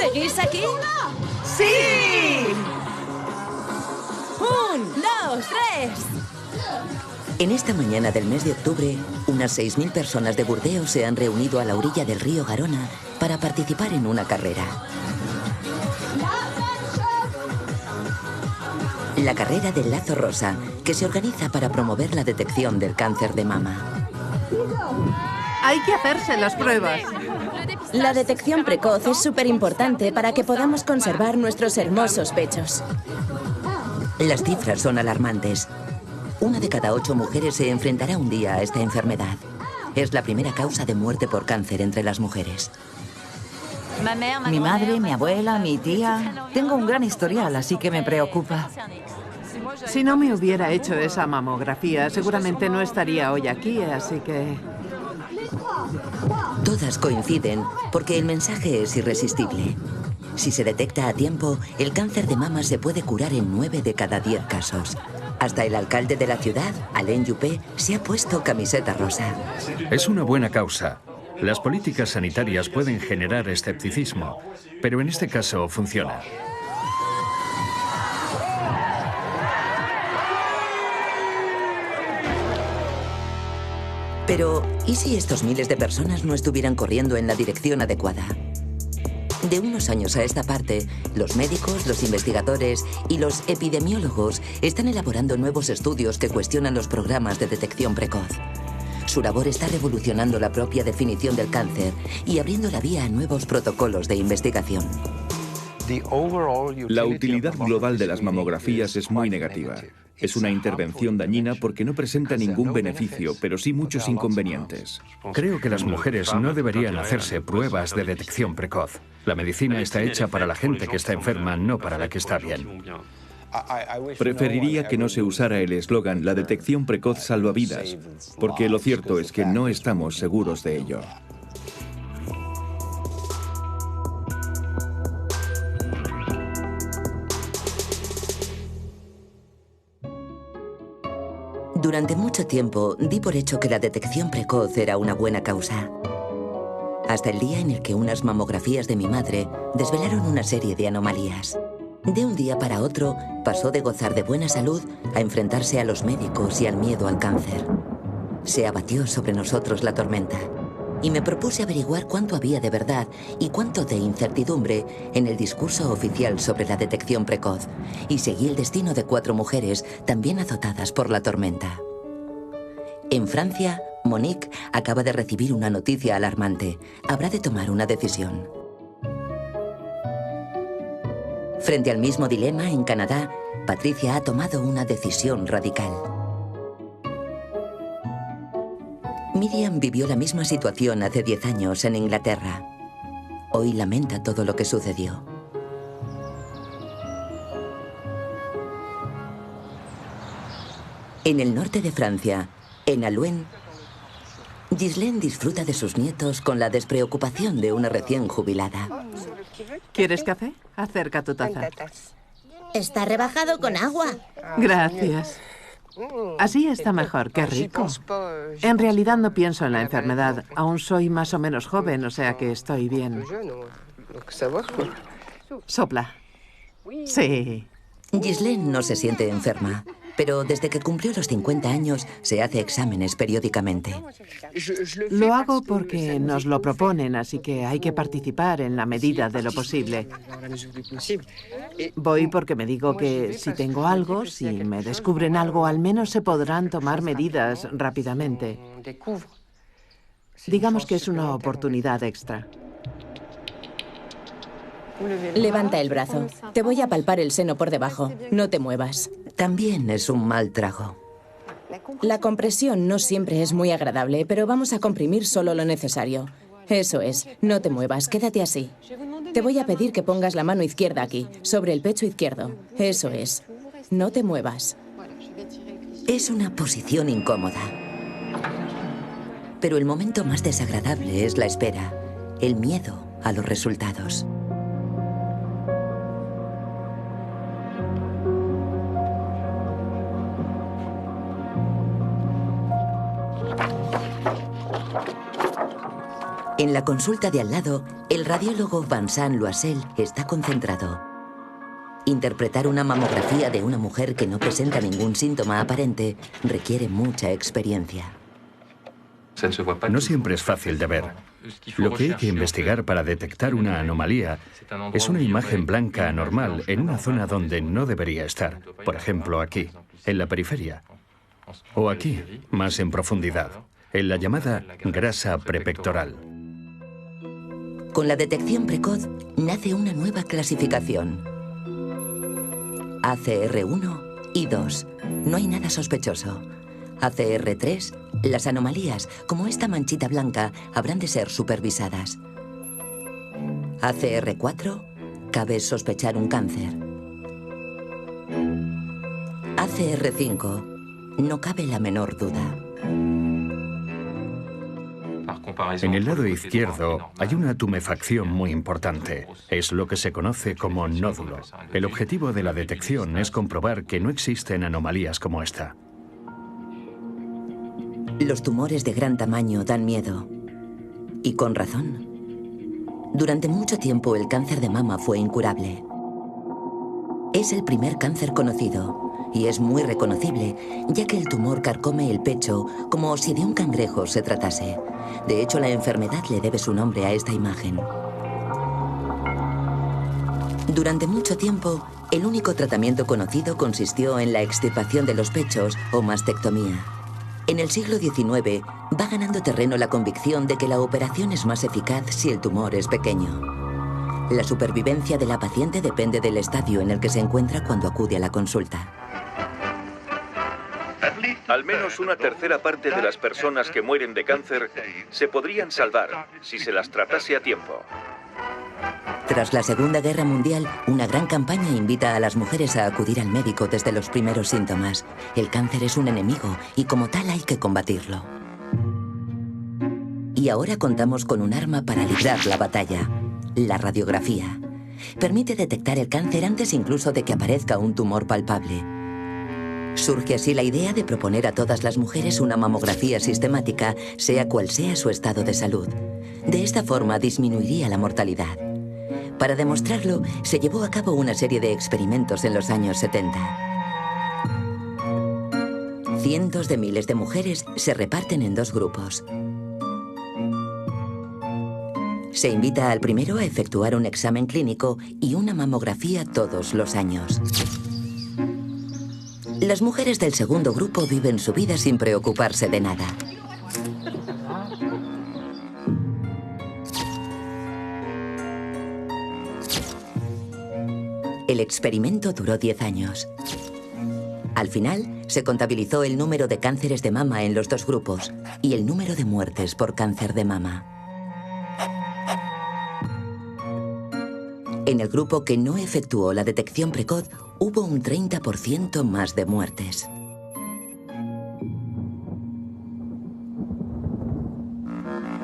¿Seguís aquí? ¡Sí! 1, 2, 3. En esta mañana del mes de octubre, unas 6.000 personas de Burdeos se han reunido a la orilla del río Garona para participar en una carrera. La carrera del lazo rosa, que se organiza para promover la detección del cáncer de mama. Hay que hacerse las pruebas. La detección precoz es súper importante para que podamos conservar nuestros hermosos pechos. Las cifras son alarmantes. 1 de cada 8 mujeres se enfrentará un día a esta enfermedad. Es la primera causa de muerte por cáncer entre las mujeres. Mi madre, mi abuela, mi tía... Tengo un gran historial, así que me preocupa. Si no me hubiera hecho esa mamografía, seguramente no estaría hoy aquí, así que... Todas coinciden porque el mensaje es irresistible. Si se detecta a tiempo, el cáncer de mama se puede curar en 9 de cada 10 casos. Hasta el alcalde de la ciudad, Alain Juppé, se ha puesto camiseta rosa. Es una buena causa. Las políticas sanitarias pueden generar escepticismo, pero en este caso funciona. Pero, ¿y si estos miles de personas no estuvieran corriendo en la dirección adecuada? De unos años a esta parte, los médicos, los investigadores y los epidemiólogos están elaborando nuevos estudios que cuestionan los programas de detección precoz. Su labor está revolucionando la propia definición del cáncer y abriendo la vía a nuevos protocolos de investigación. La utilidad global de las mamografías es muy negativa. Es una intervención dañina porque no presenta ningún beneficio, pero sí muchos inconvenientes. Creo que las mujeres no deberían hacerse pruebas de detección precoz. La medicina está hecha para la gente que está enferma, no para la que está bien. Preferiría que no se usara el eslogan «La detección precoz salva vidas», porque lo cierto es que no estamos seguros de ello. Durante mucho tiempo di por hecho que la detección precoz era una buena causa. Hasta el día en el que unas mamografías de mi madre desvelaron una serie de anomalías. De un día para otro, pasó de gozar de buena salud a enfrentarse a los médicos y al miedo al cáncer. Se abatió sobre nosotros la tormenta y me propuse averiguar cuánto había de verdad y cuánto de incertidumbre en el discurso oficial sobre la detección precoz, y seguí el destino de 4 mujeres también azotadas por la tormenta. En Francia, Monique acaba de recibir una noticia alarmante. Habrá de tomar una decisión. Frente al mismo dilema, en Canadá, Patricia ha tomado una decisión radical. Miriam vivió la misma situación hace 10 años en Inglaterra. Hoy lamenta todo lo que sucedió. En el norte de Francia, en Alouenne, Ghislaine disfruta de sus nietos con la despreocupación de una recién jubilada. ¿Quieres café? Acerca tu taza. Está rebajado con agua. Gracias. Así está mejor, qué rico. En realidad no pienso en la enfermedad. Aún soy más o menos joven, o sea que estoy bien. Sopla. Sí. Ghislaine no se siente enferma, pero desde que cumplió los 50 años se hace exámenes periódicamente. Lo hago porque nos lo proponen, así que hay que participar en la medida de lo posible. Voy porque me digo que si tengo algo, si me descubren algo, al menos se podrán tomar medidas rápidamente. Digamos que es una oportunidad extra. Levanta el brazo. Te voy a palpar el seno por debajo. No te muevas. También es un mal trago. La compresión no siempre es muy agradable, pero vamos a comprimir solo lo necesario. Eso es. No te muevas. Quédate así. Te voy a pedir que pongas la mano izquierda aquí, sobre el pecho izquierdo. Eso es. No te muevas. Es una posición incómoda. Pero el momento más desagradable es la espera, el miedo a los resultados. En la consulta de al lado, el radiólogo Vincent Loisel está concentrado. Interpretar una mamografía de una mujer que no presenta ningún síntoma aparente requiere mucha experiencia. No siempre es fácil de ver. Lo que hay que investigar para detectar una anomalía es una imagen blanca anormal en una zona donde no debería estar. Por ejemplo, aquí, en la periferia. O aquí, más en profundidad, en la llamada grasa prepectoral. Con la detección precoz nace una nueva clasificación. ACR1 y 2. No hay nada sospechoso. ACR3. Las anomalías, como esta manchita blanca, habrán de ser supervisadas. ACR4. Cabe sospechar un cáncer. ACR5. No cabe la menor duda. En el lado izquierdo hay una tumefacción muy importante. Es lo que se conoce como nódulo. El objetivo de la detección es comprobar que no existen anomalías como esta. Los tumores de gran tamaño dan miedo. Y con razón. Durante mucho tiempo el cáncer de mama fue incurable. Es el primer cáncer conocido y es muy reconocible, ya que el tumor carcome el pecho como si de un cangrejo se tratase. De hecho, la enfermedad le debe su nombre a esta imagen. Durante mucho tiempo, el único tratamiento conocido consistió en la extirpación de los pechos o mastectomía. En el siglo XIX va ganando terreno la convicción de que la operación es más eficaz si el tumor es pequeño. La supervivencia de la paciente depende del estadio en el que se encuentra cuando acude a la consulta. Al menos una tercera parte de las personas que mueren de cáncer se podrían salvar si se las tratase a tiempo. Tras la Segunda Guerra Mundial, una gran campaña invita a las mujeres a acudir al médico desde los primeros síntomas. El cáncer es un enemigo y como tal hay que combatirlo. Y ahora contamos con un arma para librar la batalla: la radiografía. Permite detectar el cáncer antes incluso de que aparezca un tumor palpable. Surge así la idea de proponer a todas las mujeres una mamografía sistemática, sea cual sea su estado de salud. De esta forma disminuiría la mortalidad. Para demostrarlo, se llevó a cabo una serie de experimentos en los años 70. Cientos de miles de mujeres se reparten en dos grupos. Se invita al primero a efectuar un examen clínico y una mamografía todos los años. Las mujeres del segundo grupo viven su vida sin preocuparse de nada. El experimento duró 10 años. Al final, se contabilizó el número de cánceres de mama en los dos grupos y el número de muertes por cáncer de mama. En el grupo que no efectuó la detección precoz, hubo un 30% más de muertes.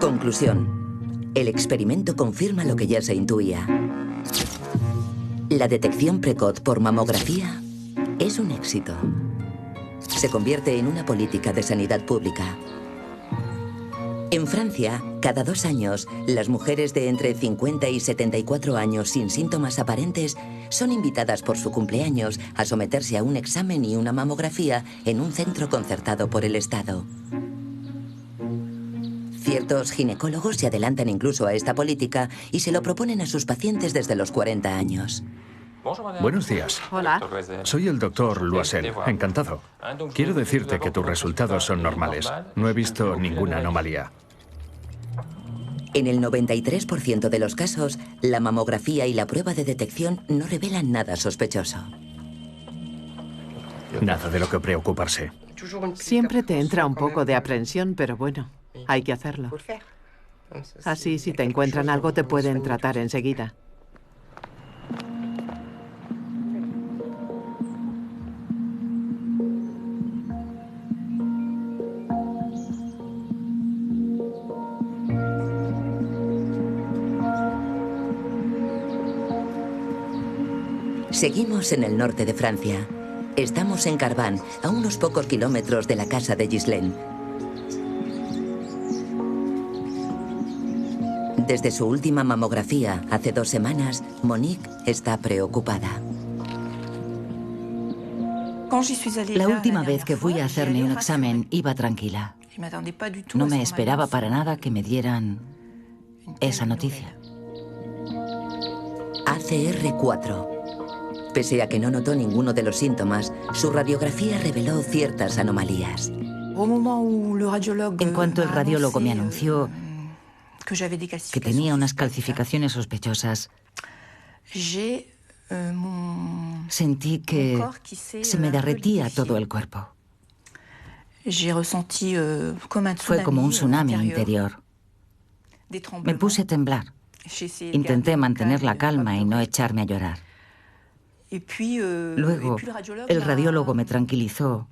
Conclusión. El experimento confirma lo que ya se intuía. La detección precoz por mamografía es un éxito. Se convierte en una política de sanidad pública. En Francia, cada 2 años, las mujeres de entre 50 y 74 años sin síntomas aparentes son invitadas por su cumpleaños a someterse a un examen y una mamografía en un centro concertado por el Estado. Ciertos ginecólogos se adelantan incluso a esta política y se lo proponen a sus pacientes desde los 40 años. Buenos días. Hola. Soy el doctor Loisel. Encantado. Quiero decirte que tus resultados son normales. No he visto ninguna anomalía. En el 93% de los casos, la mamografía y la prueba de detección no revelan nada sospechoso. Nada de lo que preocuparse. Siempre te entra un poco de aprensión, pero bueno, hay que hacerlo. Así, si te encuentran algo, te pueden tratar enseguida. Seguimos en el norte de Francia. Estamos en Carbán, a unos pocos kilómetros de la casa de Ghislaine. Desde su última mamografía, hace 2 semanas, Monique está preocupada. La última vez que fui a hacerme un examen iba tranquila. No me esperaba para nada que me dieran esa noticia. ACR4. Pese a que no notó ninguno de los síntomas, su radiografía reveló ciertas anomalías. En cuanto el radiólogo me anunció que tenía unas calcificaciones sospechosas, sentí que se me derretía todo el cuerpo. Fue como un tsunami interior. Me puse a temblar. Intenté mantener la calma y no echarme a llorar. Luego, el radiólogo me tranquilizó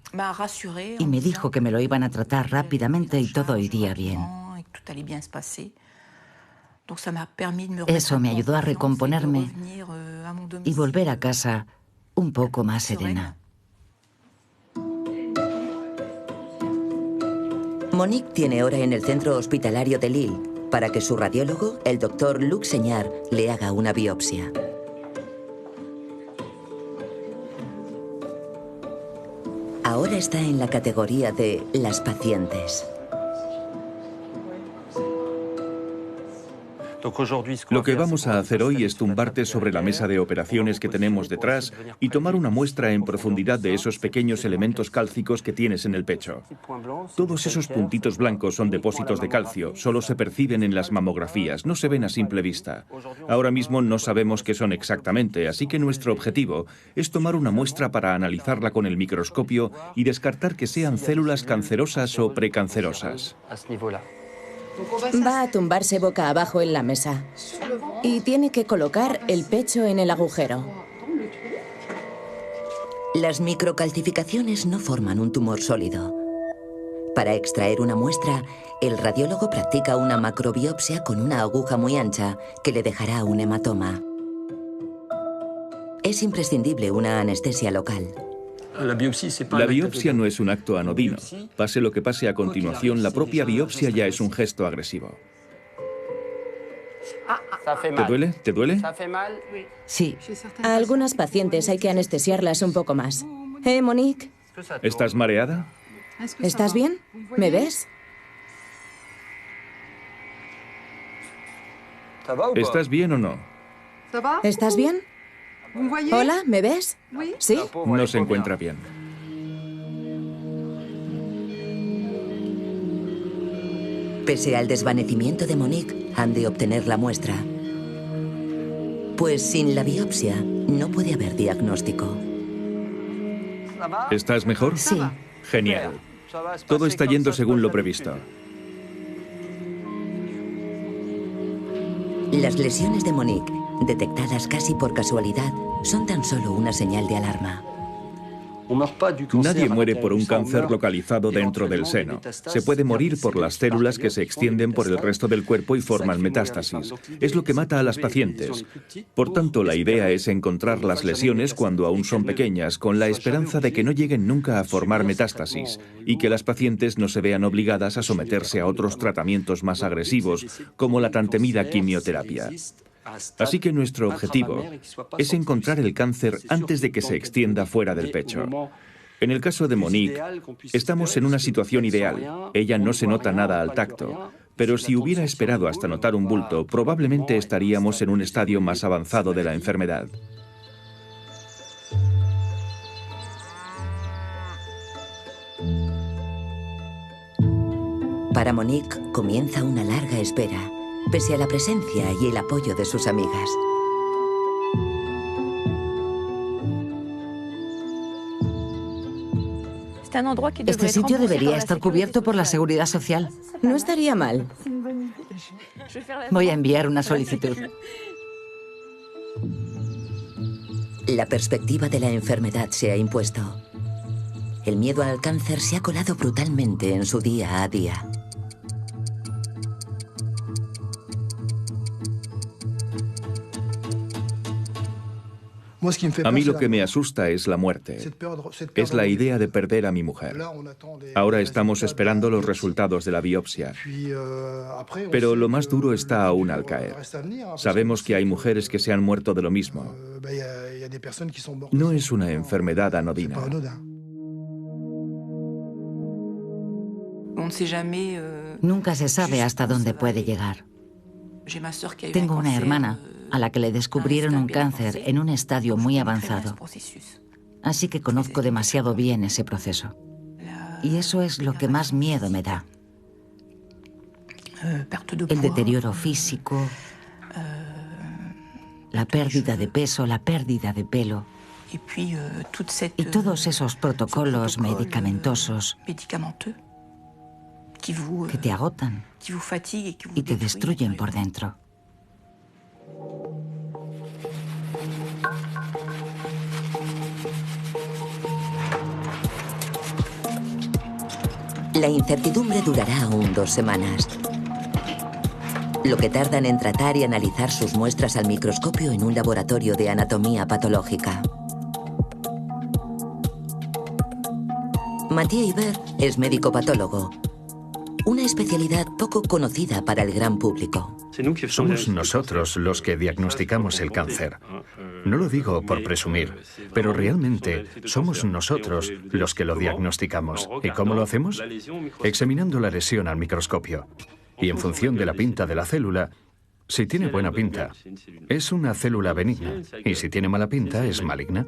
y me dijo que me lo iban a tratar rápidamente y todo iría bien. Eso me ayudó a recomponerme y volver a casa un poco más serena. Monique tiene hora en el centro hospitalario de Lille para que su radiólogo, el doctor Luc Señar, le haga una biopsia. Ahora está en la categoría de las pacientes. Lo que vamos a hacer hoy es tumbarte sobre la mesa de operaciones que tenemos detrás y tomar una muestra en profundidad de esos pequeños elementos cálcicos que tienes en el pecho. Todos esos puntitos blancos son depósitos de calcio, solo se perciben en las mamografías, no se ven a simple vista. Ahora mismo no sabemos qué son exactamente, así que nuestro objetivo es tomar una muestra para analizarla con el microscopio y descartar que sean células cancerosas o precancerosas. Va a tumbarse boca abajo en la mesa y tiene que colocar el pecho en el agujero. Las microcalcificaciones no forman un tumor sólido. Para extraer una muestra, el radiólogo practica una macrobiopsia con una aguja muy ancha que le dejará un hematoma. Es imprescindible una anestesia local. La biopsia no es un acto anodino. Pase lo que pase a continuación, la propia biopsia ya es un gesto agresivo. ¿Te duele? ¿Te duele? Sí. A algunas pacientes hay que anestesiarlas un poco más. Monique? ¿Estás mareada? ¿Estás bien? ¿Me ves? ¿Estás bien o no? ¿Estás bien? Hola, ¿me ves? ¿Sí? No se encuentra bien. Pese al desvanecimiento de Monique, han de obtener la muestra. Pues sin la biopsia no puede haber diagnóstico. ¿Estás mejor? Sí. Genial. Todo está yendo según lo previsto. Las lesiones de Monique, detectadas casi por casualidad, son tan solo una señal de alarma. Nadie muere por un cáncer localizado dentro del seno. Se puede morir por las células que se extienden por el resto del cuerpo y forman metástasis. Es lo que mata a las pacientes. Por tanto, la idea es encontrar las lesiones cuando aún son pequeñas, con la esperanza de que no lleguen nunca a formar metástasis y que las pacientes no se vean obligadas a someterse a otros tratamientos más agresivos, como la tan temida quimioterapia. Así que nuestro objetivo es encontrar el cáncer antes de que se extienda fuera del pecho. En el caso de Monique, estamos en una situación ideal. Ella no se nota nada al tacto, pero si hubiera esperado hasta notar un bulto, probablemente estaríamos en un estadio más avanzado de la enfermedad. Para Monique comienza una larga espera, pese a la presencia y el apoyo de sus amigas. Este sitio debería estar cubierto por la Seguridad Social. No estaría mal. Voy a enviar una solicitud. La perspectiva de la enfermedad se ha impuesto. El miedo al cáncer se ha colado brutalmente en su día a día. A mí lo que me asusta es la muerte. Es la idea de perder a mi mujer. Ahora estamos esperando los resultados de la biopsia. Pero lo más duro está aún al caer. Sabemos que hay mujeres que se han muerto de lo mismo. No es una enfermedad anodina. Nunca se sabe hasta dónde puede llegar. Tengo una hermana a la que le descubrieron un cáncer en un estadio muy avanzado. Así que conozco demasiado bien ese proceso. Y eso es lo que más miedo me da. El deterioro físico, la pérdida de peso, la pérdida de pelo. Y todos esos protocolos medicamentosos que te agotan y te destruyen por dentro. La incertidumbre durará aún 2 semanas. Lo que tardan en tratar y analizar sus muestras al microscopio en un laboratorio de anatomía patológica. Mathieu Ibert es médico patólogo, una especialidad poco conocida para el gran público. Somos nosotros los que diagnosticamos el cáncer. No lo digo por presumir, pero realmente somos nosotros los que lo diagnosticamos. ¿Y cómo lo hacemos? Examinando la lesión al microscopio. Y en función de la pinta de la célula, si tiene buena pinta, es una célula benigna. Y si tiene mala pinta, es maligna.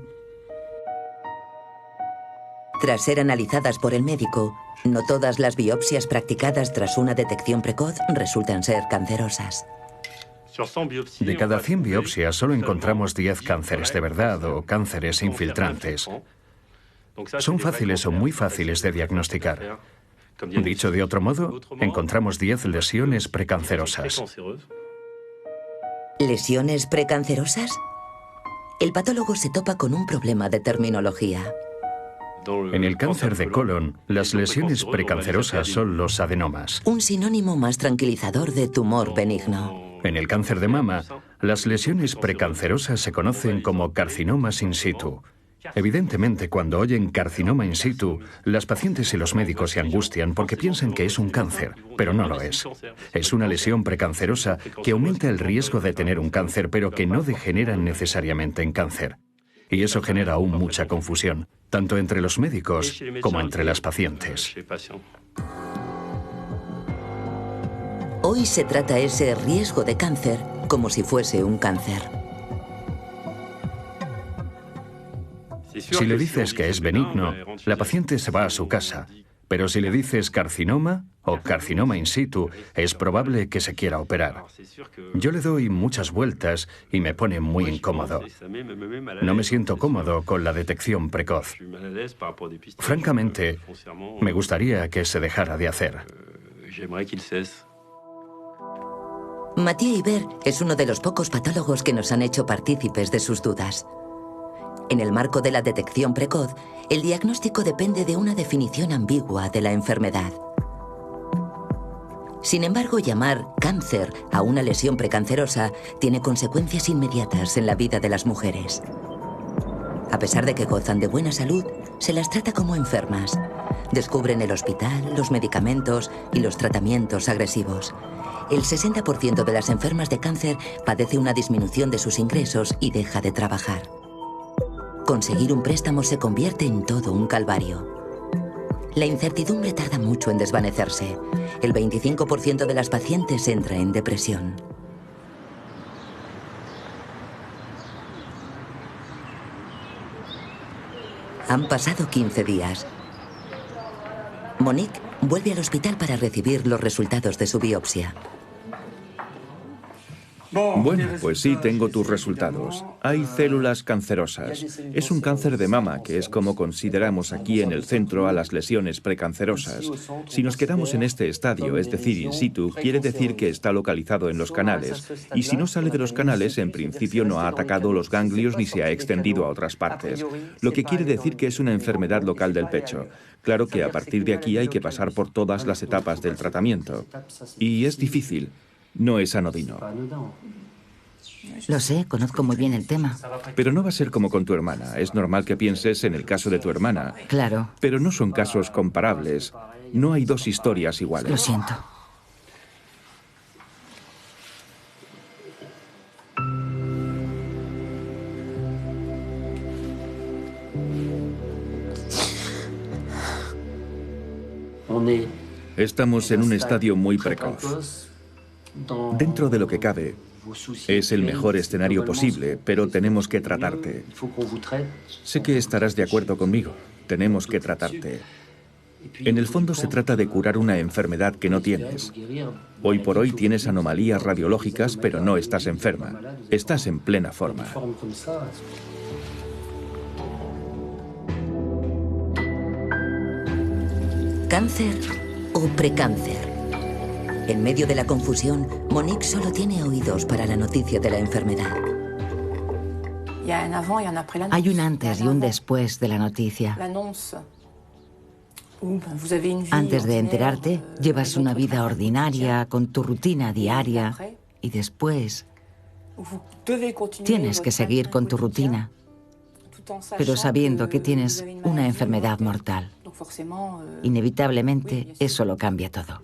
Tras ser analizadas por el médico, no todas las biopsias practicadas tras una detección precoz resultan ser cancerosas. De cada 100 biopsias solo encontramos 10 cánceres de verdad o cánceres infiltrantes. Son fáciles o muy fáciles de diagnosticar. Dicho de otro modo, encontramos 10 lesiones precancerosas. ¿Lesiones precancerosas? El patólogo se topa con un problema de terminología. En el cáncer de colon, las lesiones precancerosas son los adenomas. Un sinónimo más tranquilizador de tumor benigno. En el cáncer de mama, las lesiones precancerosas se conocen como carcinomas in situ. Evidentemente, cuando oyen carcinoma in situ, las pacientes y los médicos se angustian porque piensan que es un cáncer, pero no lo es. Es una lesión precancerosa que aumenta el riesgo de tener un cáncer, pero que no degenera necesariamente en cáncer. Y eso genera aún mucha confusión, tanto entre los médicos como entre las pacientes. Hoy se trata ese riesgo de cáncer como si fuese un cáncer. Si le dices que es benigno, la paciente se va a su casa. Pero si le dices carcinoma o carcinoma in situ, es probable que se quiera operar. Yo le doy muchas vueltas y me pone muy incómodo. No me siento cómodo con la detección precoz. Francamente, me gustaría que se dejara de hacer. Mathieu Ibert es uno de los pocos patólogos que nos han hecho partícipes de sus dudas. En el marco de la detección precoz, el diagnóstico depende de una definición ambigua de la enfermedad. Sin embargo, llamar cáncer a una lesión precancerosa tiene consecuencias inmediatas en la vida de las mujeres. A pesar de que gozan de buena salud, se las trata como enfermas. Descubren el hospital, los medicamentos y los tratamientos agresivos. El 60% de las enfermas de cáncer padece una disminución de sus ingresos y deja de trabajar. Conseguir un préstamo se convierte en todo un calvario. La incertidumbre tarda mucho en desvanecerse. El 25% de las pacientes entra en depresión. Han pasado 15 días. Monique vuelve al hospital para recibir los resultados de su biopsia. Bueno, pues sí, tengo tus resultados. Hay células cancerosas. Es un cáncer de mama, que es como consideramos aquí en el centro a las lesiones precancerosas. Si nos quedamos en este estadio, es decir, in situ, quiere decir que está localizado en los canales. Y si no sale de los canales, en principio no ha atacado los ganglios ni se ha extendido a otras partes. Lo que quiere decir que es una enfermedad local del pecho. Claro que a partir de aquí hay que pasar por todas las etapas del tratamiento. Y es difícil. No es anodino. Lo sé, conozco muy bien el tema. Pero no va a ser como con tu hermana. Es normal que pienses en el caso de tu hermana. Claro. Pero no son casos comparables. No hay dos historias iguales. Lo siento. Estamos en un estadio muy precoz. Dentro de lo que cabe, es el mejor escenario posible, pero tenemos que tratarte. Sé que estarás de acuerdo conmigo. Tenemos que tratarte. En el fondo se trata de curar una enfermedad que no tienes. Hoy por hoy tienes anomalías radiológicas, pero no estás enferma. Estás en plena forma. ¿Cáncer o precáncer? En medio de la confusión, Monique solo tiene oídos para la noticia de la enfermedad. Hay un antes y un después de la noticia. Antes de enterarte, llevas una vida ordinaria, con tu rutina diaria, y después tienes que seguir con tu rutina, pero sabiendo que tienes una enfermedad mortal. Inevitablemente, eso lo cambia todo.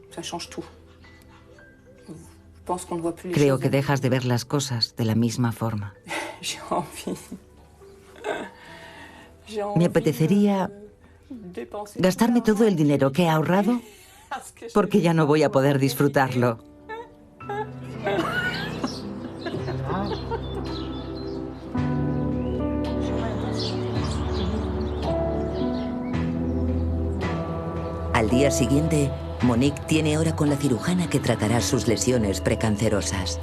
Creo que dejas de ver las cosas de la misma forma. Me apetecería gastarme todo el dinero que he ahorrado porque ya no voy a poder disfrutarlo. Al día siguiente, Monique tiene hora con la cirujana que tratará sus lesiones precancerosas.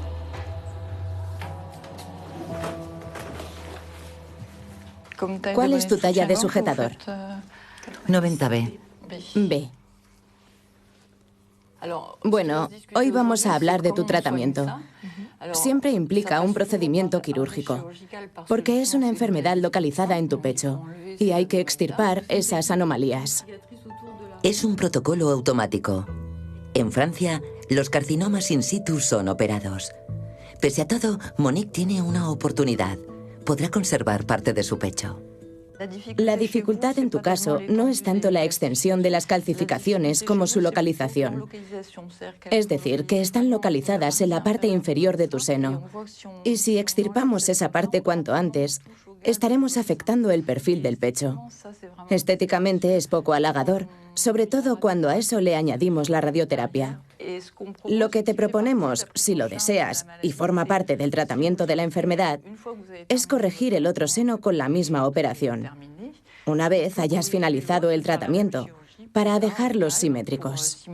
¿Cuál es tu talla de sujetador? 90B. B. Bueno, hoy vamos a hablar de tu tratamiento. Siempre implica un procedimiento quirúrgico, porque es una enfermedad localizada en tu pecho y hay que extirpar esas anomalías. Es un protocolo automático. En Francia, los carcinomas in situ son operados. Pese a todo, Monique tiene una oportunidad. Podrá conservar parte de su pecho. La dificultad en tu caso no es tanto la extensión de las calcificaciones como su localización. Es decir, que están localizadas en la parte inferior de tu seno. Y si extirpamos esa parte cuanto antes, estaremos afectando el perfil del pecho. Estéticamente es poco halagador, sobre todo cuando a eso le añadimos la radioterapia. Lo que te proponemos, si lo deseas y forma parte del tratamiento de la enfermedad, es corregir el otro seno con la misma operación, una vez hayas finalizado el tratamiento, para dejarlos simétricos.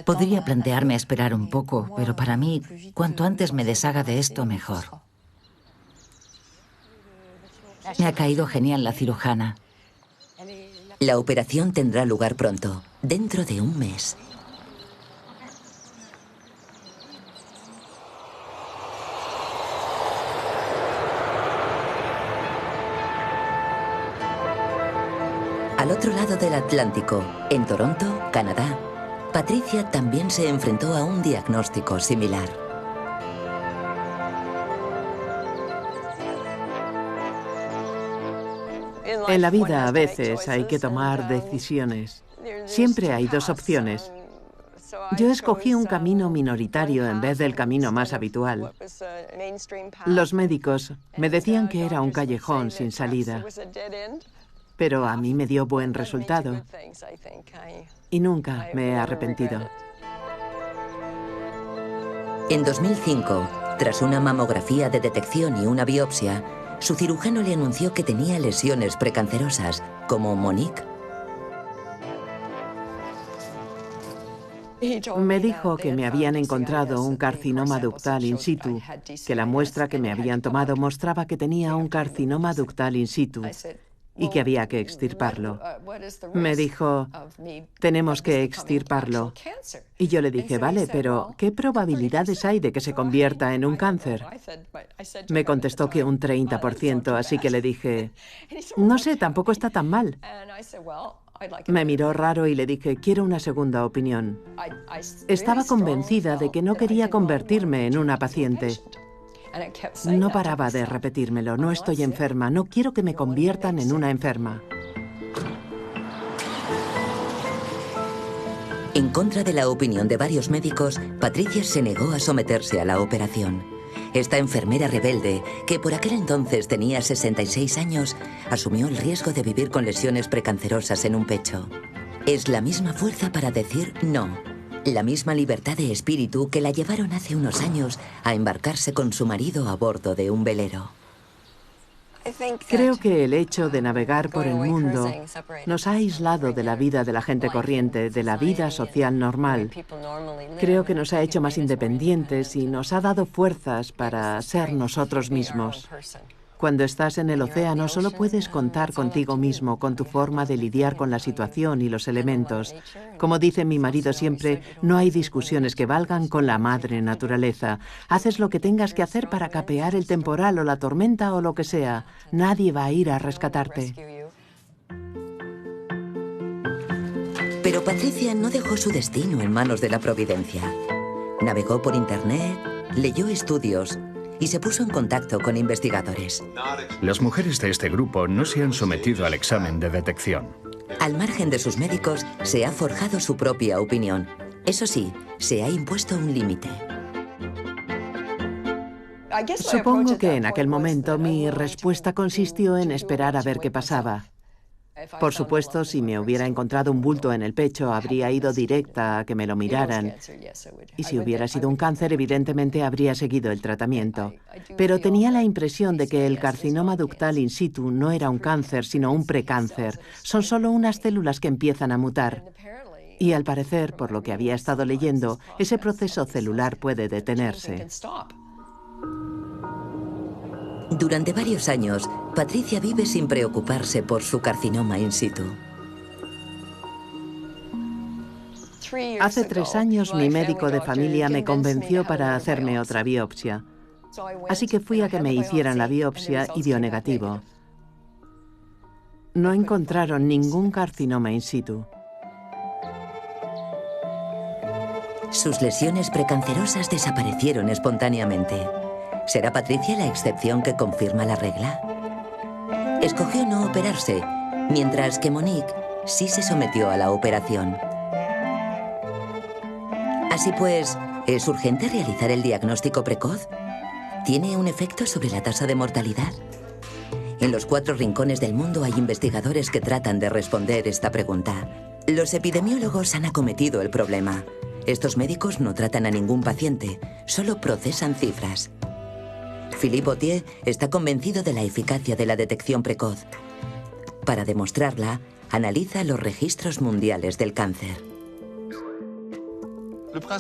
Podría plantearme esperar un poco, pero para mí, cuanto antes me deshaga de esto, mejor. Me ha caído genial la cirujana. La operación tendrá lugar pronto, dentro de un mes. Al otro lado del Atlántico, en Toronto, Canadá, Patricia también se enfrentó a un diagnóstico similar. En la vida a veces hay que tomar decisiones. Siempre hay dos opciones. Yo escogí un camino minoritario en vez del camino más habitual. Los médicos me decían que era un callejón sin salida, pero a mí me dio buen resultado y nunca me he arrepentido. En 2005, tras una mamografía de detección y una biopsia, su cirujano le anunció que tenía lesiones precancerosas, como Monique. Me dijo que me habían encontrado un carcinoma ductal in situ, que la muestra que me habían tomado mostraba que tenía un carcinoma ductal in situ y que había que extirparlo. Me dijo, tenemos que extirparlo. Y yo le dije, vale, pero ¿qué probabilidades hay de que se convierta en un cáncer? Me contestó que un 30%, así que le dije, no sé, tampoco está tan mal. Me miró raro y le dije, quiero una segunda opinión. Estaba convencida de que no quería convertirme en una paciente. No paraba de repetírmelo, no estoy enferma, no quiero que me conviertan en una enferma. En contra de la opinión de varios médicos, Patricia se negó a someterse a la operación. Esta enfermera rebelde, que por aquel entonces tenía 66 años, asumió el riesgo de vivir con lesiones precancerosas en un pecho. Es la misma fuerza para decir no, la misma libertad de espíritu que la llevaron hace unos años a embarcarse con su marido a bordo de un velero. Creo que el hecho de navegar por el mundo nos ha aislado de la vida de la gente corriente, de la vida social normal. Creo que nos ha hecho más independientes y nos ha dado fuerzas para ser nosotros mismos. Cuando estás en el océano solo puedes contar contigo mismo, con tu forma de lidiar con la situación y los elementos. Como dice mi marido siempre, no hay discusiones que valgan con la madre naturaleza. Haces lo que tengas que hacer para capear el temporal o la tormenta o lo que sea. Nadie va a ir a rescatarte. Pero Patricia no dejó su destino en manos de la providencia. Navegó por internet, leyó estudios y se puso en contacto con investigadores. Las mujeres de este grupo no se han sometido al examen de detección. Al margen de sus médicos, se ha forjado su propia opinión. Eso sí, se ha impuesto un límite. Supongo que en aquel momento mi respuesta consistió en esperar a ver qué pasaba. Por supuesto, si me hubiera encontrado un bulto en el pecho, habría ido directa a que me lo miraran. Y si hubiera sido un cáncer, evidentemente habría seguido el tratamiento. Pero tenía la impresión de que el carcinoma ductal in situ no era un cáncer, sino un precáncer. Son solo unas células que empiezan a mutar. Y al parecer, por lo que había estado leyendo, ese proceso celular puede detenerse. Durante varios años, Patricia vive sin preocuparse por su carcinoma in situ. Hace 3 años mi médico de familia me convenció para hacerme otra biopsia. Así que fui a que me hicieran la biopsia y dio negativo. No encontraron ningún carcinoma in situ. Sus lesiones precancerosas desaparecieron espontáneamente. ¿Será Patricia la excepción que confirma la regla? Escogió no operarse, mientras que Monique sí se sometió a la operación. Así pues, ¿es urgente realizar el diagnóstico precoz? ¿Tiene un efecto sobre la tasa de mortalidad? En los 4 rincones del mundo hay investigadores que tratan de responder esta pregunta. Los epidemiólogos han acometido el problema. Estos médicos no tratan a ningún paciente, solo procesan cifras. Philippe Autier está convencido de la eficacia de la detección precoz. Para demostrarla, analiza los registros mundiales del cáncer.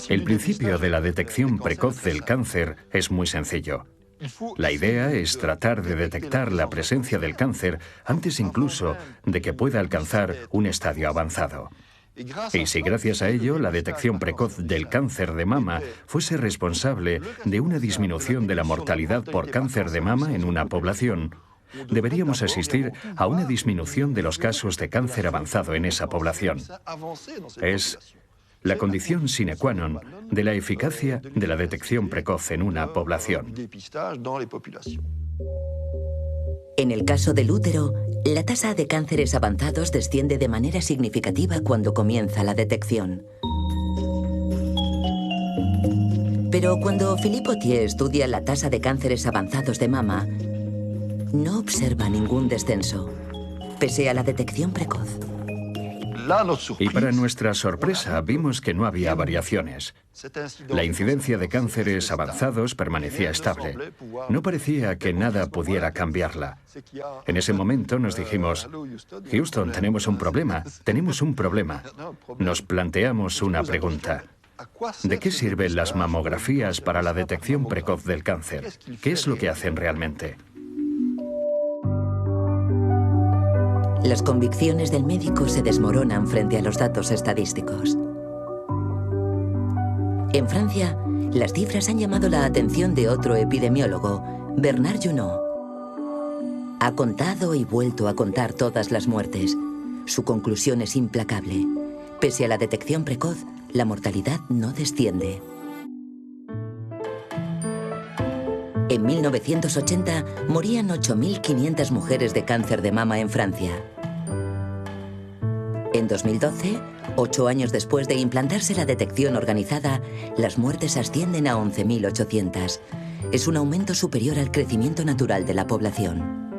El principio de la detección precoz del cáncer es muy sencillo. La idea es tratar de detectar la presencia del cáncer antes incluso de que pueda alcanzar un estadio avanzado. Y si gracias a ello la detección precoz del cáncer de mama fuese responsable de una disminución de la mortalidad por cáncer de mama en una población, deberíamos asistir a una disminución de los casos de cáncer avanzado en esa población. Es la condición sine qua non de la eficacia de la detección precoz en una población. En el caso del útero, la tasa de cánceres avanzados desciende de manera significativa cuando comienza la detección. Pero cuando Philippe Autier estudia la tasa de cánceres avanzados de mama, no observa ningún descenso, pese a la detección precoz. Y para nuestra sorpresa vimos que no había variaciones. La incidencia de cánceres avanzados permanecía estable. No parecía que nada pudiera cambiarla. En ese momento nos dijimos, Houston, tenemos un problema. Nos planteamos una pregunta. ¿De qué sirven las mamografías para la detección precoz del cáncer? ¿Qué es lo que hacen realmente? Las convicciones del médico se desmoronan frente a los datos estadísticos. En Francia, las cifras han llamado la atención de otro epidemiólogo, Bernard Junot. Ha contado y vuelto a contar todas las muertes. su conclusión es implacable. Pese a la detección precoz, la mortalidad no desciende. En 1980 morían 8.500 mujeres de cáncer de mama en Francia. En 2012, 8 años después de implantarse la detección organizada, las muertes ascienden a 11.800. Es un aumento superior al crecimiento natural de la población.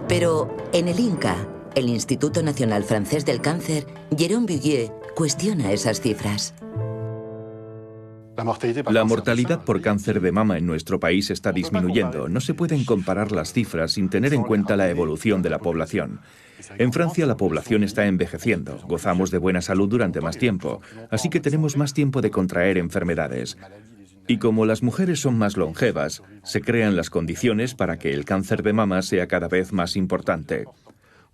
Pero en el INCA, el Instituto Nacional Francés del Cáncer, Jérôme Buguier cuestiona esas cifras. La mortalidad por cáncer de mama en nuestro país está disminuyendo. No se pueden comparar las cifras sin tener en cuenta la evolución de la población. En Francia la población está envejeciendo, gozamos de buena salud durante más tiempo, así que tenemos más tiempo de contraer enfermedades. Y como las mujeres son más longevas, se crean las condiciones para que el cáncer de mama sea cada vez más importante.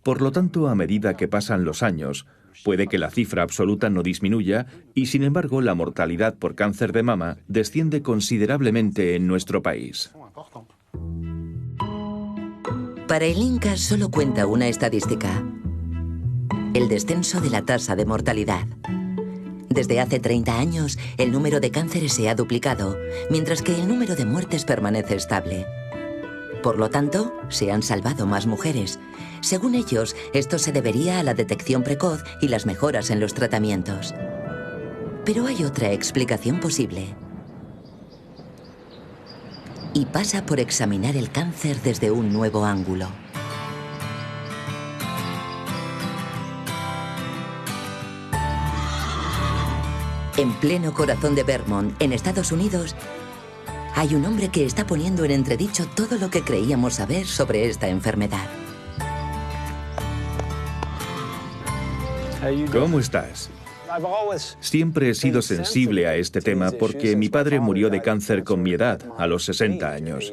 Por lo tanto, a medida que pasan los años, puede que la cifra absoluta no disminuya y, sin embargo, la mortalidad por cáncer de mama desciende considerablemente en nuestro país. Para el INCA solo cuenta una estadística: el descenso de la tasa de mortalidad. Desde hace 30 años, el número de cánceres se ha duplicado, mientras que el número de muertes permanece estable. Por lo tanto, se han salvado más mujeres. Según ellos, esto se debería a la detección precoz y las mejoras en los tratamientos. Pero hay otra explicación posible. Y pasa por examinar el cáncer desde un nuevo ángulo. En pleno corazón de Vermont, en Estados Unidos, hay un hombre que está poniendo en entredicho todo lo que creíamos saber sobre esta enfermedad. ¿Cómo estás? Siempre he sido sensible a este tema porque mi padre murió de cáncer con mi edad, a los 60 años.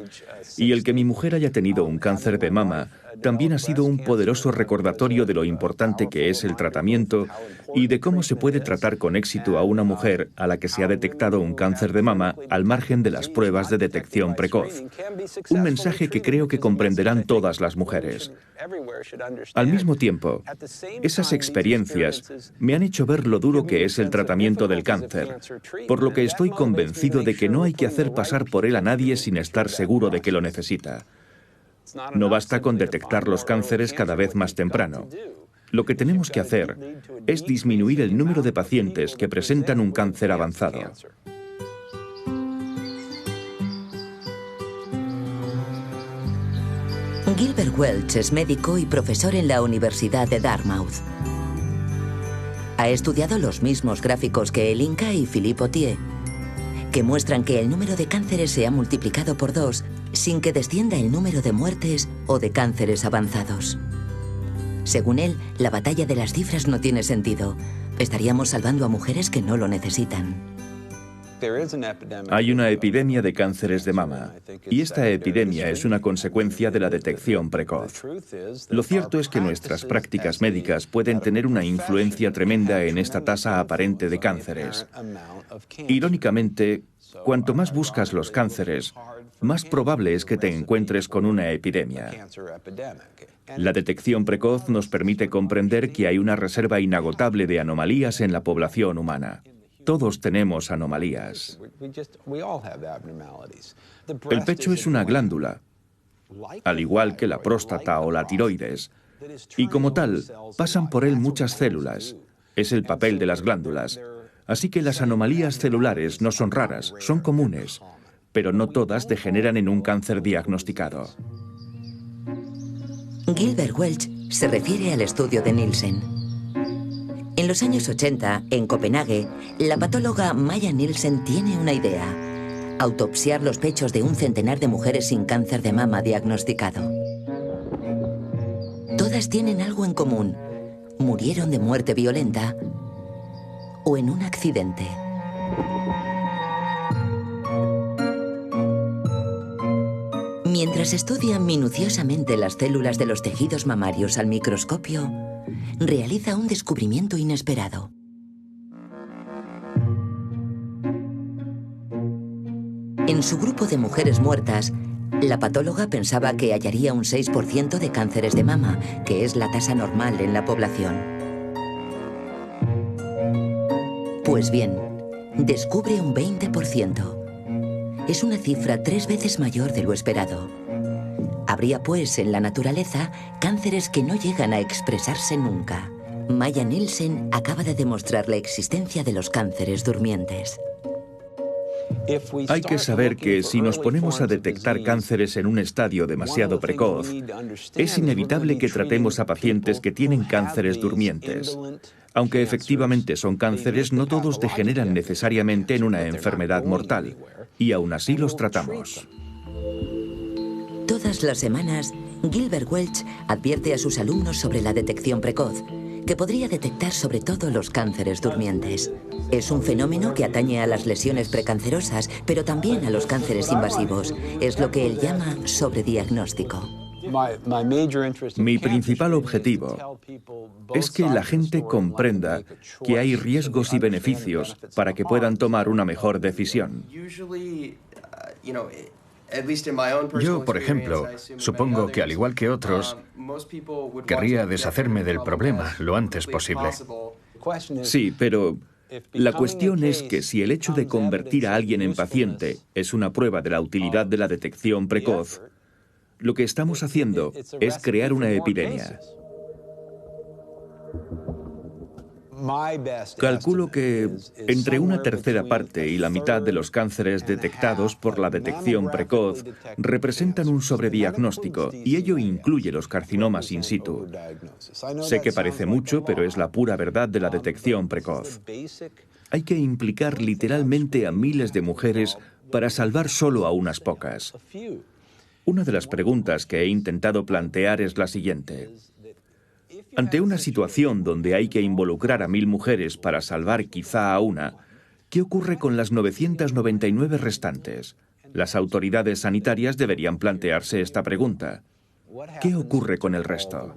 Y el que mi mujer haya tenido un cáncer de mama también ha sido un poderoso recordatorio de lo importante que es el tratamiento y de cómo se puede tratar con éxito a una mujer a la que se ha detectado un cáncer de mama al margen de las pruebas de detección precoz. Un mensaje que creo que comprenderán todas las mujeres. Al mismo tiempo, esas experiencias me han hecho ver lo duro que es el tratamiento del cáncer, por lo que estoy convencido de que no hay que hacer pasar por él a nadie sin estar seguro de que lo necesita. No basta con detectar los cánceres cada vez más temprano. Lo que tenemos que hacer es disminuir el número de pacientes que presentan un cáncer avanzado. Gilbert Welch es médico y profesor en la Universidad de Dartmouth. Ha estudiado los mismos gráficos que el INCA y Philippe Autier, que muestran que el número de cánceres se ha multiplicado por 2 sin que descienda el número de muertes o de cánceres avanzados. Según él, la batalla de las cifras no tiene sentido. Estaríamos salvando a mujeres que no lo necesitan. Hay una epidemia de cánceres de mama, y esta epidemia es una consecuencia de la detección precoz. Lo cierto es que nuestras prácticas médicas pueden tener una influencia tremenda en esta tasa aparente de cánceres. Irónicamente, cuanto más buscas los cánceres, más probable es que te encuentres con una epidemia. La detección precoz nos permite comprender que hay una reserva inagotable de anomalías en la población humana. Todos tenemos anomalías. El pecho es una glándula, al igual que la próstata o la tiroides, y como tal, pasan por él muchas células. Es el papel de las glándulas. Así que las anomalías celulares no son raras, son comunes, pero no todas degeneran en un cáncer diagnosticado. Gilbert Welch se refiere al estudio de Nielsen. En los años 80, en Copenhague, la patóloga Maya Nielsen tiene una idea: autopsiar los pechos de un centenar de mujeres sin cáncer de mama diagnosticado. Todas tienen algo en común: murieron de muerte violenta o en un accidente. Mientras estudia minuciosamente las células de los tejidos mamarios al microscopio, realiza un descubrimiento inesperado. En su grupo de mujeres muertas, La patóloga pensaba que hallaría un 6% de cánceres de mama, que es la tasa normal en la población. Pues bien, descubre un 20%. Es una cifra 3 veces mayor de lo esperado. Habría, pues, en la naturaleza, cánceres que no llegan a expresarse nunca. Maya Nielsen acaba de demostrar la existencia de los cánceres durmientes. Hay que saber que si nos ponemos a detectar cánceres en un estadio demasiado precoz, es inevitable que tratemos a pacientes que tienen cánceres durmientes. Aunque efectivamente son cánceres, no todos degeneran necesariamente en una enfermedad mortal, y aún así los tratamos. Todas las semanas, Gilbert Welch advierte a sus alumnos sobre la detección precoz, que podría detectar sobre todo los cánceres durmientes. Es un fenómeno que atañe a las lesiones precancerosas, pero también a los cánceres invasivos. Es lo que él llama sobrediagnóstico. Mi principal objetivo es que la gente comprenda que hay riesgos y beneficios para que puedan tomar una mejor decisión. Yo, por ejemplo, supongo que al igual que otros, querría deshacerme del problema lo antes posible. Sí, pero la cuestión es que si el hecho de convertir a alguien en paciente es una prueba de la utilidad de la detección precoz, lo que estamos haciendo es crear una epidemia. Calculo que entre una tercera parte y la mitad de los cánceres detectados por la detección precoz representan un sobrediagnóstico, y ello incluye los carcinomas in situ. Sé que parece mucho, pero es la pura verdad de la detección precoz. Hay que implicar literalmente a miles de mujeres para salvar solo a unas pocas. Una de las preguntas que he intentado plantear es la siguiente. Ante una situación donde hay que involucrar a 1000 mujeres para salvar quizá a una, ¿qué ocurre con las 999 restantes? Las autoridades sanitarias deberían plantearse esta pregunta. ¿Qué ocurre con el resto?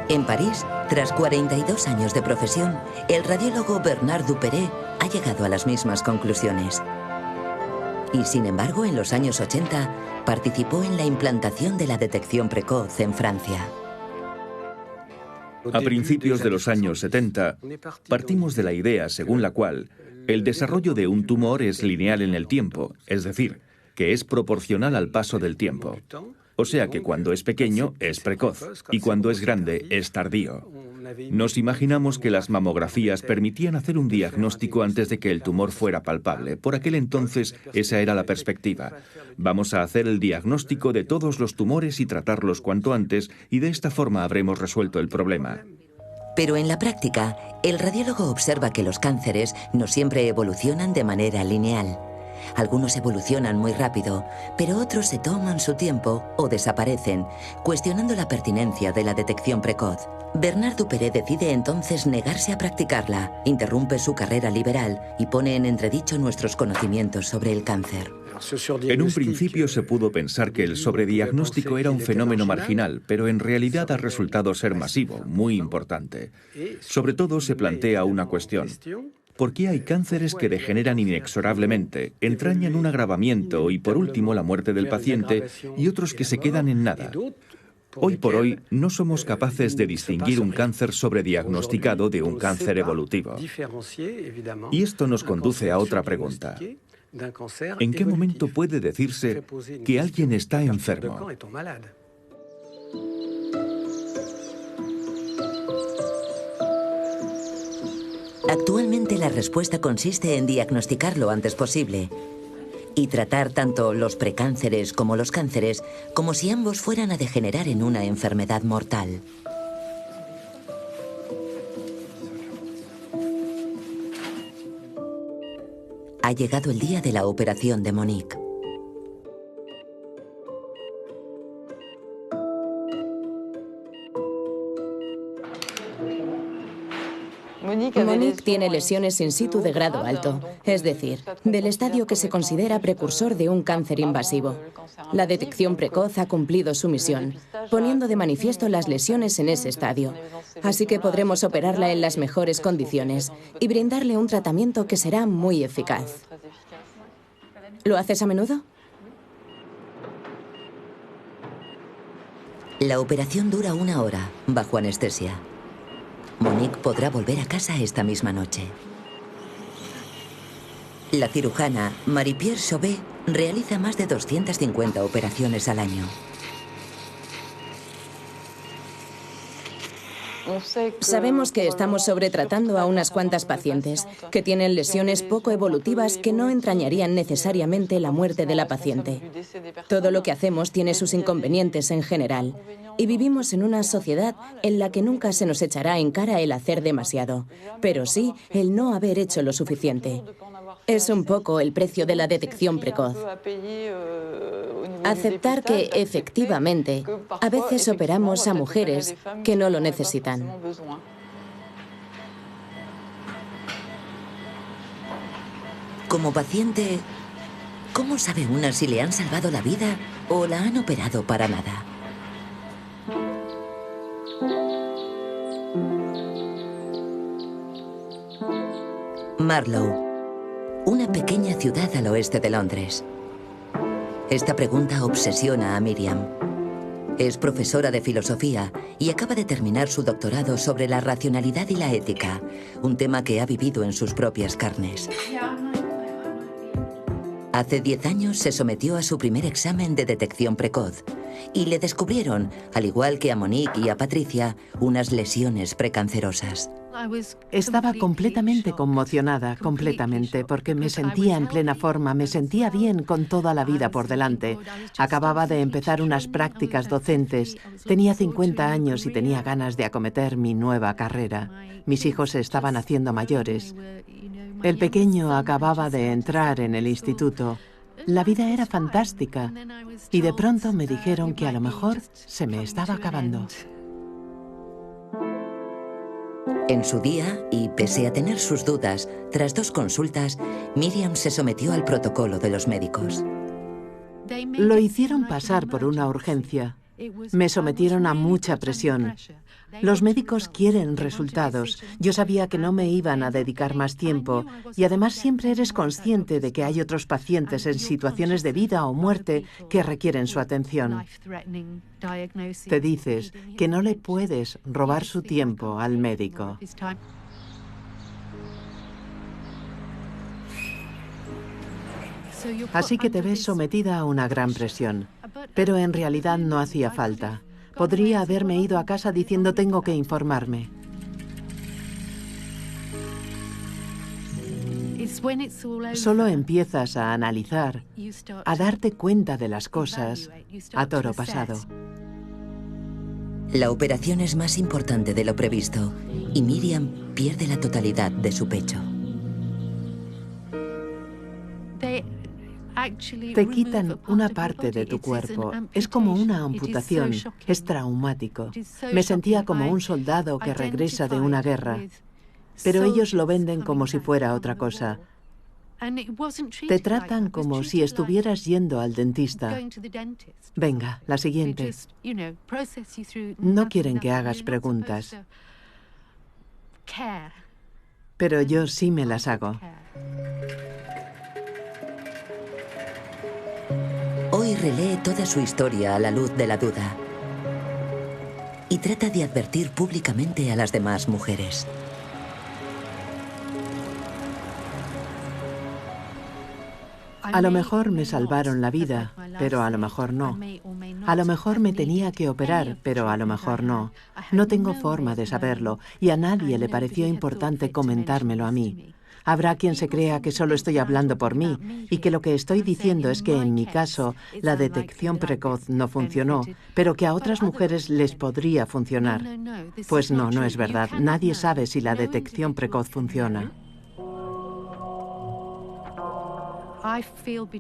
En París, tras 42 años de profesión, el radiólogo Bernard Duperré ha llegado a las mismas conclusiones. Y sin embargo, en los años 80, participó en la implantación de la detección precoz en Francia. A principios de los años 70, partimos de la idea según la cual el desarrollo de un tumor es lineal en el tiempo, es decir, que es proporcional al paso del tiempo. O sea que cuando es pequeño es precoz y cuando es grande es tardío. Nos imaginamos que las mamografías permitían hacer un diagnóstico antes de que el tumor fuera palpable. Por aquel entonces esa era la perspectiva. Vamos a hacer el diagnóstico de todos los tumores y tratarlos cuanto antes, y de esta forma habremos resuelto el problema. Pero en la práctica, el radiólogo observa que los cánceres no siempre evolucionan de manera lineal. Algunos evolucionan muy rápido, pero otros se toman su tiempo o desaparecen, cuestionando la pertinencia de la detección precoz. Bernard Duperré decide entonces negarse a practicarla, interrumpe su carrera liberal y pone en entredicho nuestros conocimientos sobre el cáncer. En un principio se pudo pensar que el sobrediagnóstico era un fenómeno marginal, pero en realidad ha resultado ser masivo, muy importante. Sobre todo se plantea una cuestión. ¿Por qué hay cánceres que degeneran inexorablemente, entrañan un agravamiento y por último la muerte del paciente, y otros que se quedan en nada? Hoy por hoy no somos capaces de distinguir un cáncer sobrediagnosticado de un cáncer evolutivo. Y esto nos conduce a otra pregunta. ¿En qué momento puede decirse que alguien está enfermo? Actualmente la respuesta consiste en diagnosticar lo antes posible y tratar tanto los precánceres como los cánceres como si ambos fueran a degenerar en una enfermedad mortal. Ha llegado el día de la operación de Monique. Monique tiene lesiones in situ de grado alto, es decir, del estadio que se considera precursor de un cáncer invasivo. La detección precoz ha cumplido su misión, poniendo de manifiesto las lesiones en ese estadio. Así que podremos operarla en las mejores condiciones y brindarle un tratamiento que será muy eficaz. ¿Lo haces a menudo? La operación dura 1 hora, bajo anestesia. Monique podrá volver a casa esta misma noche. La cirujana Marie-Pierre Chauvet realiza más de 250 operaciones al año. Sabemos que estamos sobretratando a unas cuantas pacientes que tienen lesiones poco evolutivas que no entrañarían necesariamente la muerte de la paciente. Todo lo que hacemos tiene sus inconvenientes en general y vivimos en una sociedad en la que nunca se nos echará en cara el hacer demasiado, pero sí el no haber hecho lo suficiente. Es un poco el precio de la detección precoz. Aceptar que, efectivamente, a veces operamos a mujeres que no lo necesitan. Como paciente, ¿cómo sabe una si le han salvado la vida o la han operado para nada? Marlow, una pequeña ciudad al oeste de Londres. Esta pregunta obsesiona a Miriam. Es profesora de filosofía y acaba de terminar su doctorado sobre la racionalidad y la ética, un tema que ha vivido en sus propias carnes. Hace 10 años se sometió a su primer examen de detección precoz y le descubrieron, al igual que a Monique y a Patricia, unas lesiones precancerosas. Estaba completamente conmocionada, completamente, porque me sentía en plena forma, me sentía bien con toda la vida por delante. Acababa de empezar unas prácticas docentes, tenía 50 años y tenía ganas de acometer mi nueva carrera. Mis hijos se estaban haciendo mayores. El pequeño acababa de entrar en el instituto. La vida era fantástica y de pronto me dijeron que a lo mejor se me estaba acabando. En su día, y pese a tener sus dudas, tras 2 consultas, Miriam se sometió al protocolo de los médicos. Lo hicieron pasar por una urgencia. Me sometieron a mucha presión. Los médicos quieren resultados. Yo sabía que no me iban a dedicar más tiempo y además siempre eres consciente de que hay otros pacientes en situaciones de vida o muerte que requieren su atención. Te dices que no le puedes robar su tiempo al médico. Así que te ves sometida a una gran presión. Pero en realidad no hacía falta. Podría haberme ido a casa diciendo tengo que informarme. Solo empiezas a analizar, a darte cuenta de las cosas a toro pasado. La operación es más importante de lo previsto y Miriam pierde la totalidad de su pecho. Te quitan una parte de tu cuerpo. Es como una amputación. Es traumático. Me sentía como un soldado que regresa de una guerra. Pero ellos lo venden como si fuera otra cosa. Te tratan como si estuvieras yendo al dentista. Venga, la siguiente. No quieren que hagas preguntas. Pero yo sí me las hago. Hoy relee toda su historia a la luz de la duda y trata de advertir públicamente a las demás mujeres. A lo mejor me salvaron la vida, pero a lo mejor no. A lo mejor me tenía que operar, pero a lo mejor no. No tengo forma de saberlo y a nadie le pareció importante comentármelo a mí. Habrá quien se crea que solo estoy hablando por mí y que lo que estoy diciendo es que en mi caso la detección precoz no funcionó, pero que a otras mujeres les podría funcionar. Pues no, no es verdad. Nadie sabe si la detección precoz funciona.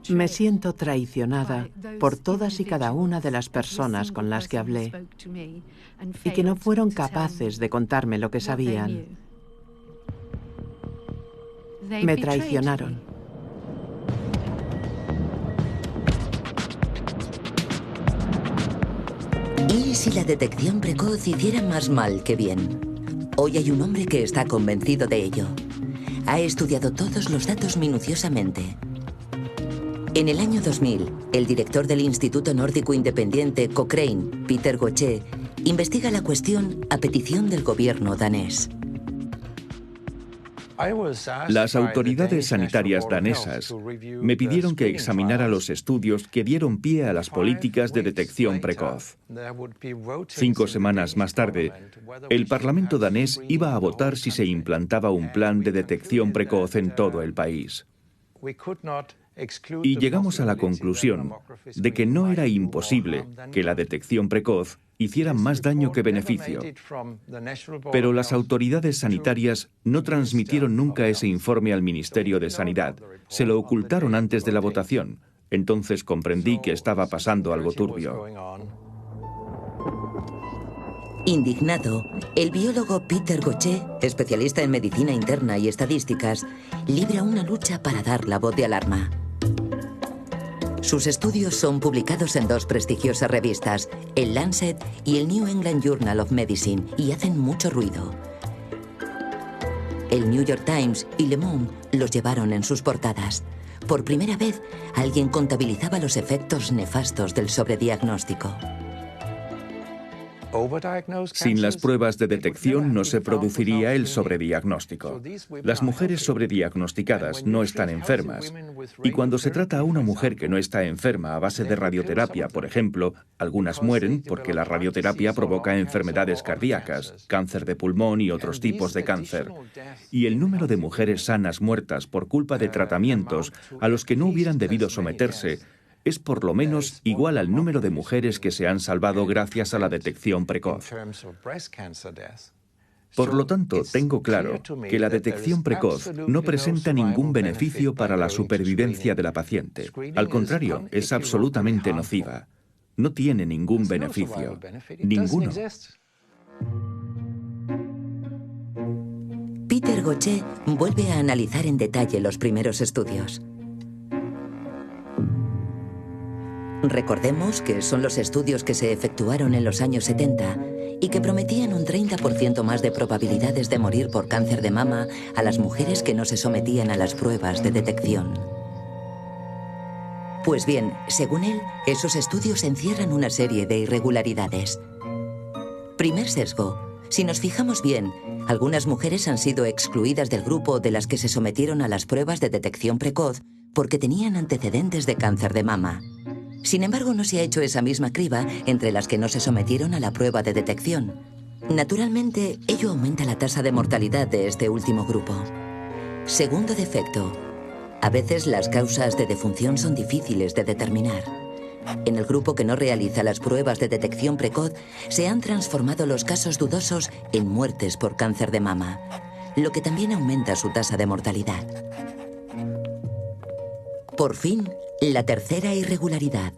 Me siento traicionada por todas y cada una de las personas con las que hablé y que no fueron capaces de contarme lo que sabían. Me traicionaron. ¿Y si la detección precoz hiciera más mal que bien? Hoy hay un hombre que está convencido de ello. Ha estudiado todos los datos minuciosamente. En el año 2000, el director del Instituto Nórdico Independiente Cochrane, Peter Gauthier, investiga la cuestión a petición del gobierno danés. Las autoridades sanitarias danesas me pidieron que examinara los estudios que dieron pie a las políticas de detección precoz. 5 semanas más tarde, el Parlamento danés iba a votar si se implantaba un plan de detección precoz en todo el país. Y llegamos a la conclusión de que no era imposible que la detección precoz hiciera más daño que beneficio. Pero las autoridades sanitarias no transmitieron nunca ese informe al Ministerio de Sanidad. Se lo ocultaron antes de la votación. Entonces comprendí que estaba pasando algo turbio. Indignado, el biólogo Peter Gauthier, especialista en medicina interna y estadísticas, libra una lucha para dar la voz de alarma. Sus estudios son publicados en 2 prestigiosas revistas, el Lancet y el New England Journal of Medicine, y hacen mucho ruido. El New York Times y Le Monde los llevaron en sus portadas. Por primera vez, alguien contabilizaba los efectos nefastos del sobrediagnóstico. Sin las pruebas de detección no se produciría el sobrediagnóstico. Las mujeres sobrediagnosticadas no están enfermas. Y cuando se trata a una mujer que no está enferma a base de radioterapia, por ejemplo, algunas mueren porque la radioterapia provoca enfermedades cardíacas, cáncer de pulmón y otros tipos de cáncer. Y el número de mujeres sanas muertas por culpa de tratamientos a los que no hubieran debido someterse es por lo menos igual al número de mujeres que se han salvado gracias a la detección precoz. Por lo tanto, tengo claro que la detección precoz no presenta ningún beneficio para la supervivencia de la paciente. Al contrario, es absolutamente nociva. No tiene ningún beneficio. Ninguno. Peter Gauthier vuelve a analizar en detalle los primeros estudios. Recordemos que son los estudios que se efectuaron en los años 70 y que prometían un 30% más de probabilidades de morir por cáncer de mama a las mujeres que no se sometían a las pruebas de detección. Pues bien, según él, esos estudios encierran una serie de irregularidades. Primer sesgo. Si nos fijamos bien, algunas mujeres han sido excluidas del grupo de las que se sometieron a las pruebas de detección precoz porque tenían antecedentes de cáncer de mama. Sin embargo, no se ha hecho esa misma criba entre las que no se sometieron a la prueba de detección. Naturalmente, ello aumenta la tasa de mortalidad de este último grupo. Segundo defecto. A veces las causas de defunción son difíciles de determinar. En el grupo que no realiza las pruebas de detección precoz, se han transformado los casos dudosos en muertes por cáncer de mama, lo que también aumenta su tasa de mortalidad. Por fin, la tercera irregularidad.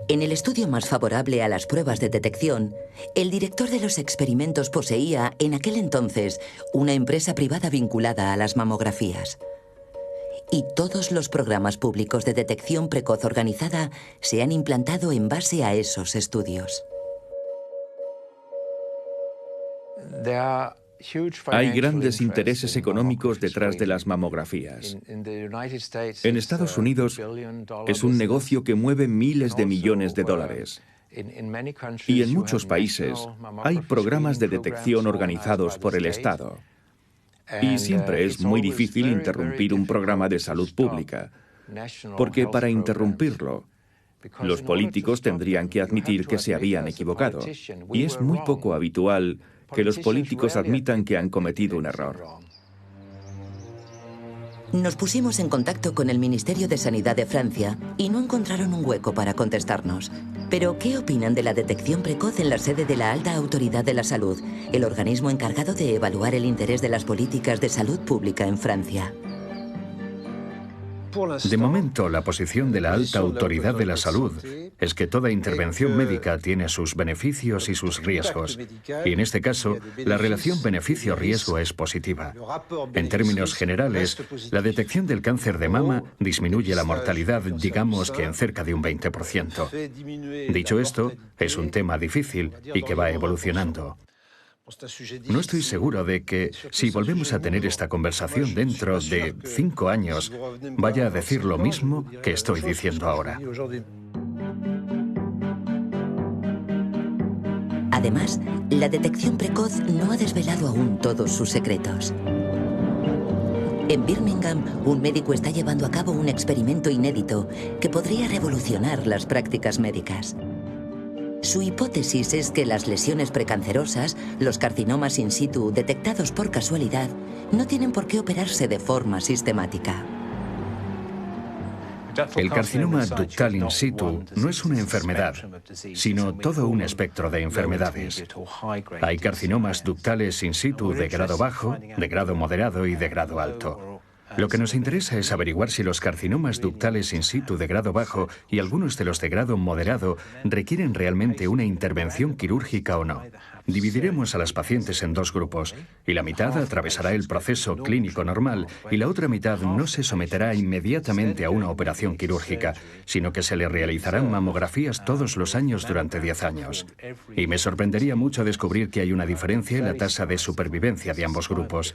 En el estudio más favorable a las pruebas de detección, el director de los experimentos poseía, en aquel entonces, una empresa privada vinculada a las mamografías. Y todos los programas públicos de detección precoz organizada se han implantado en base a esos estudios. Hay grandes intereses económicos detrás de las mamografías. En Estados Unidos es un negocio que mueve miles de millones de dólares. Y en muchos países hay programas de detección organizados por el Estado. Y siempre es muy difícil interrumpir un programa de salud pública, porque para interrumpirlo, los políticos tendrían que admitir que se habían equivocado. Y es muy poco habitual que los políticos admitan que han cometido un error. Nos pusimos en contacto con el Ministerio de Sanidad de Francia y no encontraron un hueco para contestarnos. Pero, ¿qué opinan de la detección precoz en la sede de la Alta Autoridad de la Salud, el organismo encargado de evaluar el interés de las políticas de salud pública en Francia? De momento, la posición de la Alta Autoridad de la Salud es que toda intervención médica tiene sus beneficios y sus riesgos. Y en este caso, la relación beneficio-riesgo es positiva. En términos generales, la detección del cáncer de mama disminuye la mortalidad, digamos que en cerca de un 20%. Dicho esto, es un tema difícil y que va evolucionando. No estoy seguro de que, si volvemos a tener esta conversación dentro de 5 años, vaya a decir lo mismo que estoy diciendo ahora. Además, la detección precoz no ha desvelado aún todos sus secretos. En Birmingham, un médico está llevando a cabo un experimento inédito que podría revolucionar las prácticas médicas. Su hipótesis es que las lesiones precancerosas, los carcinomas in situ detectados por casualidad, no tienen por qué operarse de forma sistemática. El carcinoma ductal in situ no es una enfermedad, sino todo un espectro de enfermedades. Hay carcinomas ductales in situ de grado bajo, de grado moderado y de grado alto. Lo que nos interesa es averiguar si los carcinomas ductales in situ de grado bajo y algunos de los de grado moderado requieren realmente una intervención quirúrgica o no. Dividiremos a las pacientes en 2 grupos y la mitad atravesará el proceso clínico normal y la otra mitad no se someterá inmediatamente a una operación quirúrgica, sino que se le realizarán mamografías todos los años durante 10 años. Y me sorprendería mucho descubrir que hay una diferencia en la tasa de supervivencia de ambos grupos.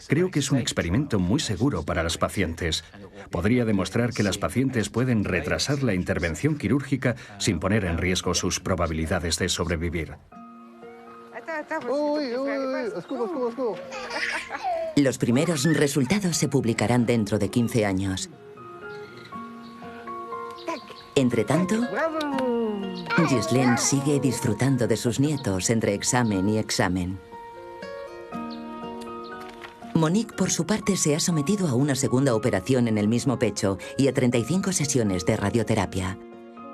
Creo que es un experimento muy seguro para las pacientes. Podría demostrar que las pacientes pueden retrasar la intervención quirúrgica sin poner en riesgo sus probabilidades de sobrevivir. Los primeros resultados se publicarán dentro de 15 años. Entre tanto, Ghislaine sigue disfrutando de sus nietos entre examen y examen. Monique, por su parte, se ha sometido a una segunda operación en el mismo pecho y a 35 sesiones de radioterapia.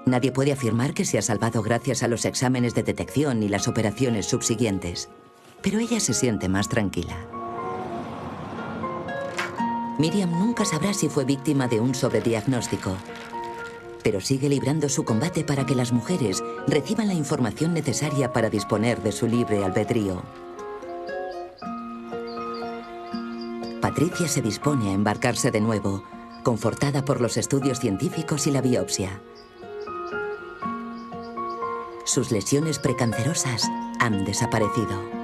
Nadie puede afirmar que se ha salvado gracias a los exámenes de detección y las operaciones subsiguientes, pero ella se siente más tranquila. Miriam nunca sabrá si fue víctima de un sobrediagnóstico, pero sigue librando su combate para que las mujeres reciban la información necesaria para disponer de su libre albedrío. Patricia se dispone a embarcarse de nuevo, confortada por los estudios científicos y la biopsia. Sus lesiones precancerosas han desaparecido.